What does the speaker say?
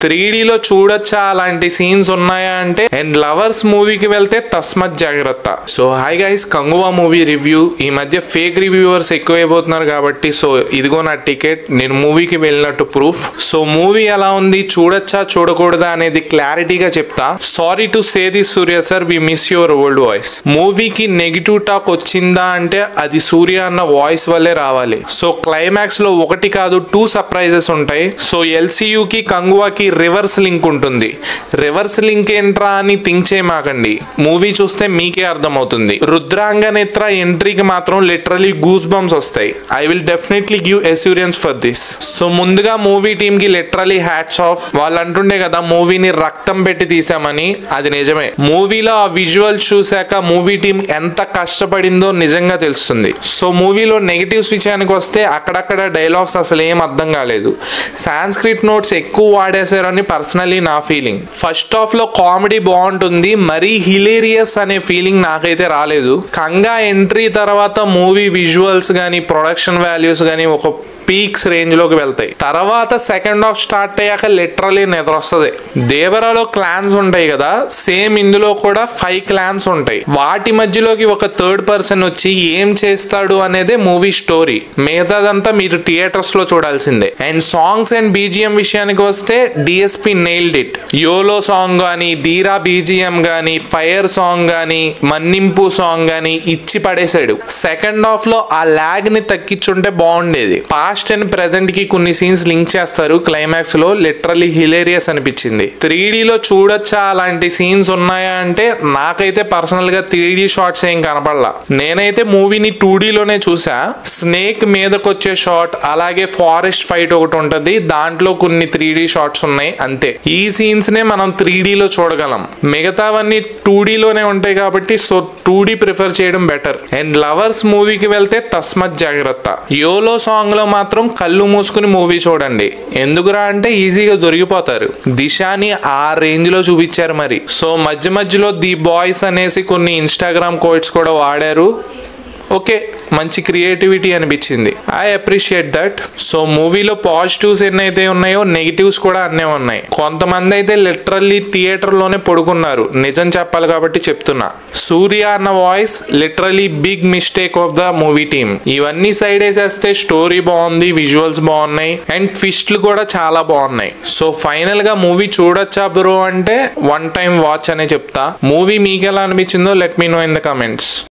3Dలో చూడొచ్చా అలాంటి సీన్స్ ఉన్నాయా అంటే, అండ్ లవర్స్ మూవీకి వెళ్తే తస్మత్ జాగ్రత్త. So hi guys, Kanguva movie review. ఈ మధ్య ఫేక్ రివ్యూవర్స్ ఎక్కువైపోతున్నారు కాబట్టి సో ఇదిగో నా టికెట్, నేను మూవీకి వెళ్ళినట్టు ప్రూఫ్. సో మూవీ ఎలా ఉంది, చూడొచ్చా చూడకూడదా అనేది క్లారిటీగా చెప్తా. Sorry to say this Surya sir, we miss your old voice. మూవీకి నెగిటివ్ టాక్ వచ్చిందా అంటే అది సూర్య అన్న వాయిస్ వల్లే రావాలి. సో క్లైమాక్స్ లో 1 కాదు 2 సర్ప్రైజెస్ ఉంటాయి. సో ఎల్సీయూకి కంగువాకి రివర్స్ లింక్ ఉంటుంది. రివర్స్ లింక్ ఏంట్రా అని థింక్ చేయమాకండి, మూవీ చూస్తే మీకే అర్థమవుతుంది. రుద్రాంగనేత్ర ఎంట్రీకి మాత్రం లిటరలీ గూస్ బంప్స్ వస్తాయి. I will definitely give assurance for this. So ముందుగా మూవీ టీమ్ కి లిటరలీ హ్యాట్స్ ఆఫ్. వాళ్ళు అంటుండే కదా మూవీని రక్తం పెట్టి తీసామని, అది నిజమే. మూవీలో ఆ విజువల్స్ చూశాక మూవీ టీమ్ ఎంత కష్టపడిందో నిజంగా తెలుస్తుంది. సో మూవీలో నెగిటివ్స్ విషయానికి వస్తే అక్కడక్కడ డైలాగ్స్ అసలు ఏం అర్థం కాలేదు. సాంస్క్రిట్ నోట్స్ ఎక్కువ వాడేశారని పర్సనలీ నా ఫీలింగ్. ఫస్ట్ హాఫ్ లో కామెడీ బాగుంటుంది, మరీ హిలేరియస్ అనే ఫీలింగ్ నాకైతే రాలేదు. కంగా ఎంట్రీ తర్వాత మూవీ విజువల్స్ గానీ ప్రొడక్షన్ వాల్యూస్ గానీ ఒక పీక్స్ రేంజ్ లోకి వెళ్తాయి. తర్వాత సెకండ్ హాఫ్ స్టార్ట్ అయ్యాక లిటరలీ నిద్ర వస్తుంది. దేవరాలో క్లాన్స్ ఉంటాయి కదా, సేమ్ ఇందులో కూడా 5 క్లాన్స్ ఉంటాయి. వాటి మధ్యలోకి ఒక థర్డ్ పర్సన్ వచ్చి ఏం చేస్తాడు అనేదే మూవీ స్టోరీ. మిగతాదంతా మీరు థియేటర్స్ లో చూడాల్సిందే. అండ్ సాంగ్స్ అండ్ బీజిఎం విషయానికి వస్తే DSP nailed it. YOLO song గానీ, ధీరా బీజిఎం గానీ, ఫైర్ సాంగ్ గానీ, మన్నింపు సాంగ్ గానీ ఇచ్చి పడేశాడు. సెకండ్ హాఫ్ లో ఆ లాగ్ ని తగ్గించుంటే బాగుండేది. పాస్ట్ అండ్ ప్రెజెంట్ కి కొన్ని సీన్స్ లింక్ చేస్తారు క్లైమాక్స్ లో, లిటరలీ హిలేరియస్ అనిపించింది. 3Dలో చూడొచ్చా అలాంటి సీన్స్ ఉన్నాయా అంటే నాకైతే పర్సనల్ గా 3D షార్ట్స్ ఏం కనపడలా. నేనైతే మూవీని 2Dలోనే చూసా. స్నేక్ మీదకొచ్చే షాట్, అలాగే ఫారెస్ట్ ఫైట్ ఒకటి ఉంటది, దాంట్లో కొన్ని 3D షార్ట్స్ ఉన్నాయి అంతే. ఈ సీన్స్ నే మనం 3Dలో చూడగలం. మిగతావన్నీ 2Dలోనే ఉంటాయి కాబట్టి సో 2D ప్రిఫర్ చేయడం బెటర్. అండ్ లవర్స్ మూవీకి వెళ్తే తస్మత్ జాగ్రత్త. యోలో సాంగ్ లో మాత్రం కళ్ళు మూసుకుని మూవీ చూడండి. ఎందుకురా అంటే ఈజీగా దొరికిపోతారు. దిశాని ఆ రేంజ్ లో చూపించారు మరి. సో మధ్య మధ్యలో ది బాయ్స్ అనేసి కొన్ని ఇన్స్టాగ్రామ్ కోట్స్ కూడా వాడారు. ఓకే, మంచి క్రియేటివిటీ అనిపించింది. I appreciate that. సో మూవీలో పాజిటివ్స్ ఎన్నైతే ఉన్నాయో నెగిటివ్స్ కూడా అన్నే ఉన్నాయి. కొంతమంది అయితే లిటరల్లీ థియేటర్ లోనే పడుకున్నారు. నిజం చెప్పాలి కాబట్టి చెప్తున్నా. సూర్య అన్న voice literally big mistake of the movie team. ఇవన్నీ సైడ్ వేసేస్తే స్టోరీ బాగుంది, విజువల్స్ బాగున్నాయి, అండ్ ట్విస్ట్లు కూడా చాలా బాగున్నాయి. సో ఫైనల్ గా మూవీ చూడొచ్చా బ్రో అంటే 1 టైం వాచ్ అనే చెప్తా. మూవీ మీకు ఎలా అనిపించిందో let me know in the comments.